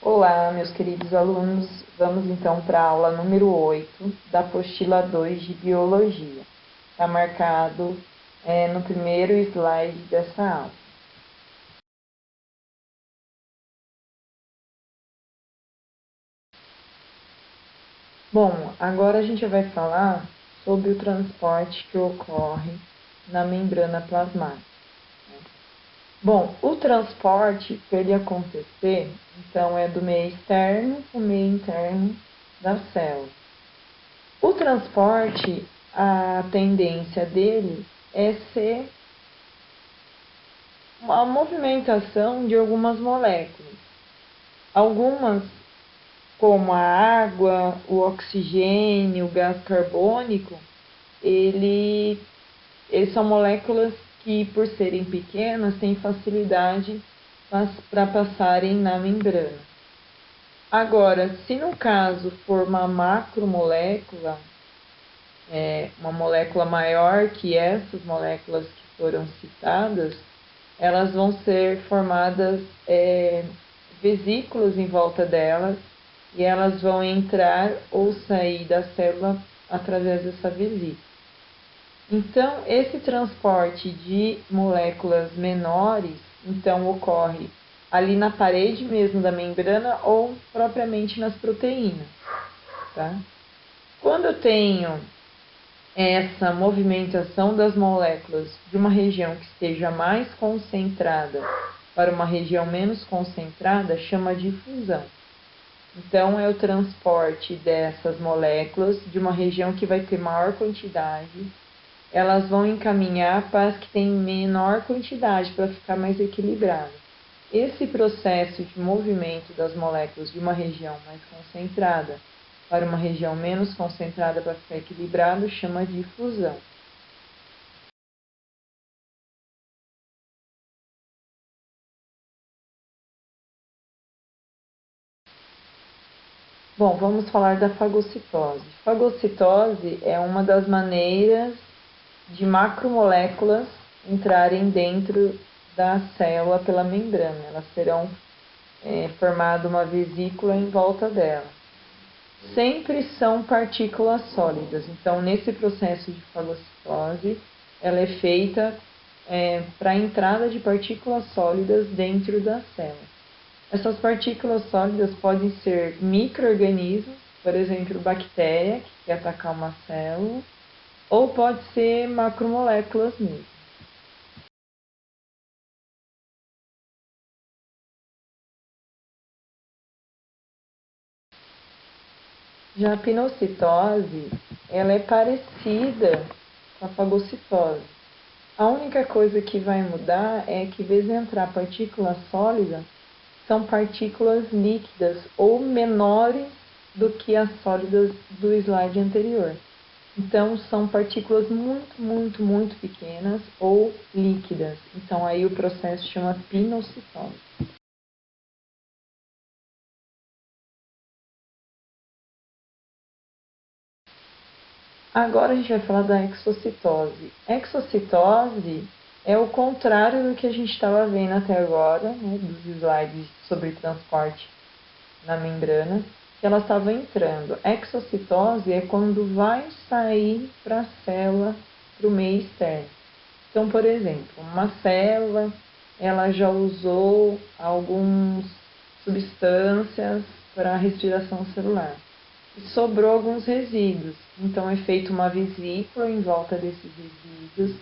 Olá, meus queridos alunos. Vamos então para a aula número 8 da apostila 2 de Biologia. Está marcado no primeiro slide dessa aula. Bom, agora a gente vai falar sobre o transporte que ocorre na membrana plasmática. Bom, o transporte, para ele acontecer, então, é do meio externo para o meio interno da célula. O transporte, a tendência dele é ser a movimentação de algumas moléculas. Algumas, como a água, o oxigênio, o gás carbônico, eles são moléculas que, por serem pequenas, têm facilidade para passarem na membrana. Agora, se no caso for uma macromolécula, uma molécula maior que essas moléculas que foram citadas, elas vão ser formadas vesículas em volta delas e elas vão entrar ou sair da célula através dessa vesícula. Então, esse transporte de moléculas menores, então, ocorre ali na parede mesmo da membrana ou propriamente nas proteínas, tá? Quando eu tenho essa movimentação das moléculas de uma região que esteja mais concentrada para uma região menos concentrada, chama de fusão. Então, é o transporte dessas moléculas de uma região que vai ter maior quantidade, elas vão encaminhar para as que têm menor quantidade, para ficar mais equilibrado. Esse processo de movimento das moléculas de uma região mais concentrada para uma região menos concentrada para ficar equilibrado chama de fusão. Bom, vamos falar da fagocitose. Fagocitose é uma das maneiras de macromoléculas entrarem dentro da célula pela membrana. Elas terão formado uma vesícula em volta dela. Sempre são partículas sólidas. Então, nesse processo de fagocitose, ela é feita para a entrada de partículas sólidas dentro da célula. Essas partículas sólidas podem ser micro-organismos, por exemplo, bactéria, que quer atacar uma célula, ou pode ser macromoléculas mesmo. Já a pinocitose, ela é parecida com a fagocitose. A única coisa que vai mudar é que, em vez de entrar partículas sólidas, são partículas líquidas ou menores do que as sólidas do slide anterior. Então, são partículas muito, muito, muito pequenas ou líquidas. Então, aí o processo chama pinocitose. Agora a gente vai falar da exocitose. Exocitose é o contrário do que a gente estava vendo até agora, né, dos slides sobre transporte na membrana, que ela estava entrando. Exocitose é quando vai sair para a célula, para o meio externo. Então, por exemplo, uma célula, ela já usou algumas substâncias para a respiração celular. E sobrou alguns resíduos. Então, é feita uma vesícula em volta desses resíduos.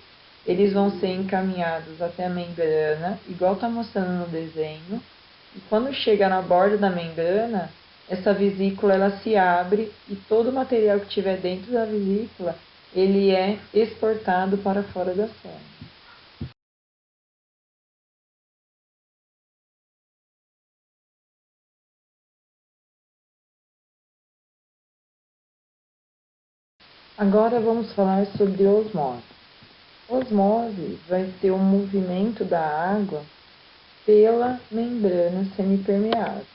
Eles vão ser encaminhados até a membrana, igual está mostrando no desenho. E quando chega na borda da membrana, essa vesícula ela se abre e todo o material que tiver dentro da vesícula, ele é exportado para fora da célula. Agora vamos falar sobre osmose. Osmose vai ser o movimento da água pela membrana semipermeável.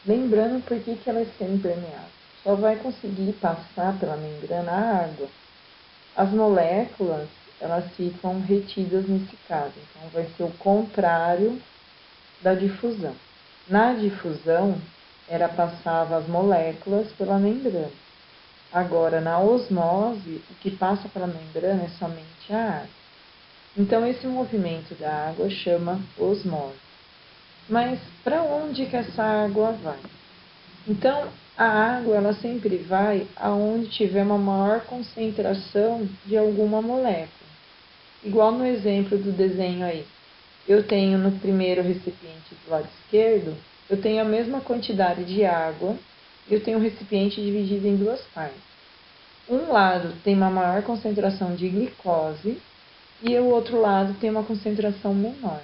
Lembrando por que ela é semipermeável. Só vai conseguir passar pela membrana a água. As moléculas, elas ficam retidas nesse caso. Então, vai ser o contrário da difusão. Na difusão, ela passava as moléculas pela membrana. Agora, na osmose, o que passa pela membrana é somente a água. Então, esse movimento da água chama osmose. Mas para onde que essa água vai? Então, a água ela sempre vai aonde tiver uma maior concentração de alguma molécula. Igual no exemplo do desenho aí. Eu tenho no primeiro recipiente do lado esquerdo, eu tenho a mesma quantidade de água e eu tenho um recipiente dividido em duas partes. Um lado tem uma maior concentração de glicose e o outro lado tem uma concentração menor.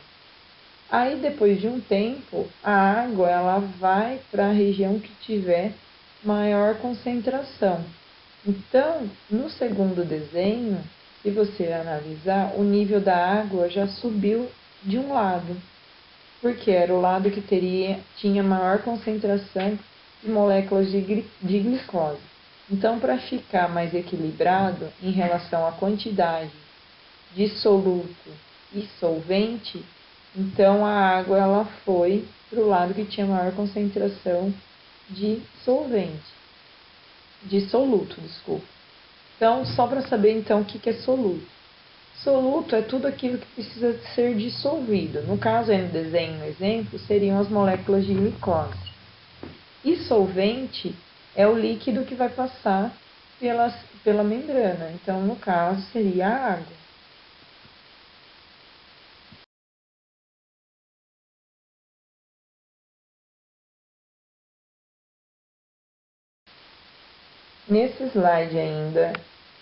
Aí, depois de um tempo, a água ela vai para a região que tiver maior concentração. Então, no segundo desenho, se você analisar, o nível da água já subiu de um lado, porque era o lado que tinha maior concentração de moléculas de glicose. Então, para ficar mais equilibrado em relação à quantidade de soluto e solvente, então a água ela foi para o lado que tinha maior concentração de solvente, de soluto, desculpa. Então, só para saber então o que é soluto. Soluto é tudo aquilo que precisa ser dissolvido. No caso, aí no desenho, no exemplo, seriam as moléculas de glicose. E solvente é o líquido que vai passar pela membrana. Então, no caso, seria a água. Nesse slide ainda,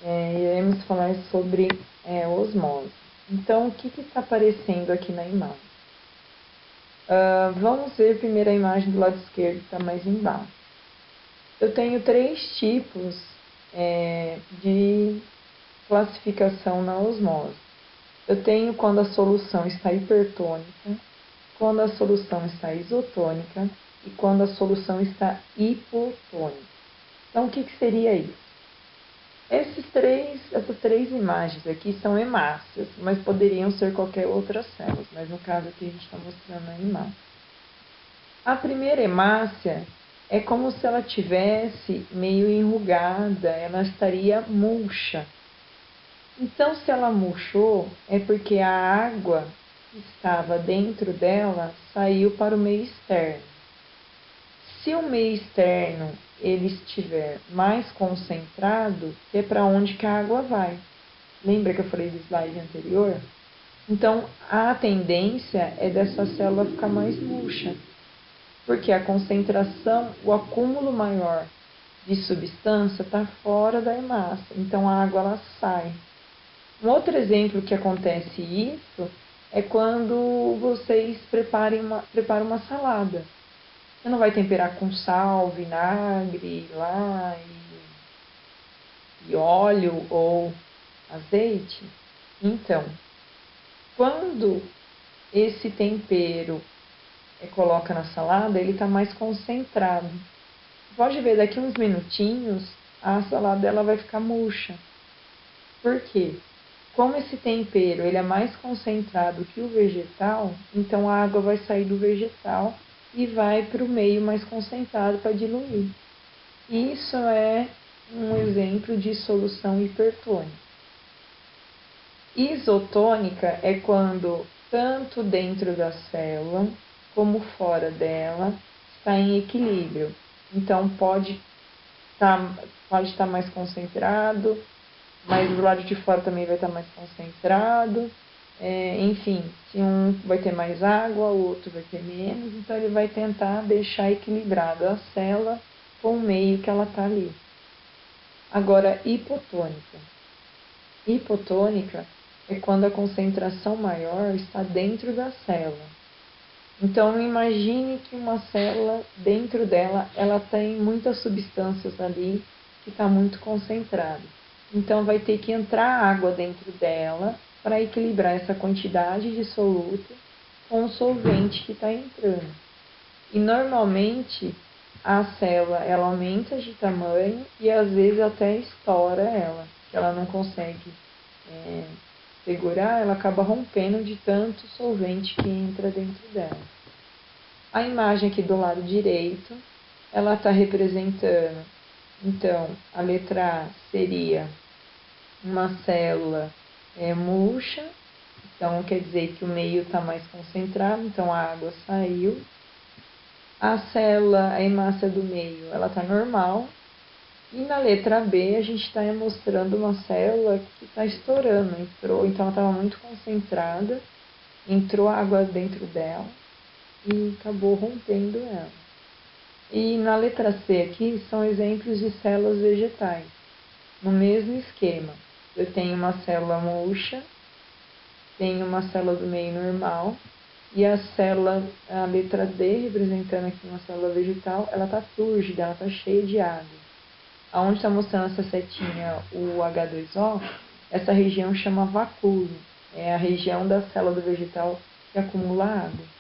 iremos falar sobre osmose. Então, o que está aparecendo aqui na imagem? Vamos ver primeiro a imagem do lado esquerdo, que está mais embaixo. Eu tenho três tipos de classificação na osmose. Eu tenho quando a solução está hipertônica, quando a solução está isotônica e quando a solução está hipotônica. Então, o que seria isso? Essas três imagens aqui são hemácias, mas poderiam ser qualquer outra célula, mas no caso aqui a gente está mostrando a imagem. A primeira hemácia é como se ela tivesse meio enrugada, ela estaria murcha. Então, se ela murchou, é porque a água que estava dentro dela saiu para o meio externo. Se o meio externo ele estiver mais concentrado, é para onde que a água vai. Lembra que eu falei do slide anterior? Então, a tendência é dessa célula ficar mais murcha, porque a concentração, o acúmulo maior de substância está fora da hemácia, então a água ela sai. Um outro exemplo que acontece isso é quando vocês preparam uma salada. Você não vai temperar com sal, vinagre lá e óleo ou azeite? Então, quando esse tempero coloca na salada, ele está mais concentrado. Pode ver, daqui uns minutinhos, a salada ela vai ficar murcha. Por quê? Como esse tempero ele é mais concentrado que o vegetal, então a água vai sair do vegetal e vai para o meio mais concentrado para diluir. Isso é um exemplo de solução hipertônica. Isotônica é quando tanto dentro da célula como fora dela está em equilíbrio. Então pode estar mais concentrado, mas do lado de fora também vai estar mais concentrado. Enfim, se um vai ter mais água, o outro vai ter menos, então ele vai tentar deixar equilibrado a célula com o meio que ela está ali. Agora, hipotônica. Hipotônica é quando a concentração maior está dentro da célula. Então, imagine que uma célula, dentro dela, ela tem muitas substâncias ali que está muito concentrada. Então, vai ter que entrar água dentro dela para equilibrar essa quantidade de soluto com o solvente que está entrando. E, normalmente, a célula ela aumenta de tamanho e, às vezes, até estoura ela, que ela não consegue segurar, ela acaba rompendo de tanto solvente que entra dentro dela. A imagem aqui do lado direito, ela está representando, então, a letra A seria uma célula murcha, então quer dizer que o meio está mais concentrado, então a água saiu. A célula, a hemácia do meio, ela está normal. E na letra B a gente está mostrando uma célula que está estourando, então ela estava muito concentrada, entrou água dentro dela e acabou rompendo ela. E na letra C aqui são exemplos de células vegetais. No mesmo esquema, eu tenho uma célula murcha, tenho uma célula do meio normal, e a célula, a letra D, representando aqui uma célula vegetal, ela está túrgida, ela está cheia de água. Aonde está mostrando essa setinha, o H2O, essa região chama vacúolo. É a região da célula do vegetal que acumula água.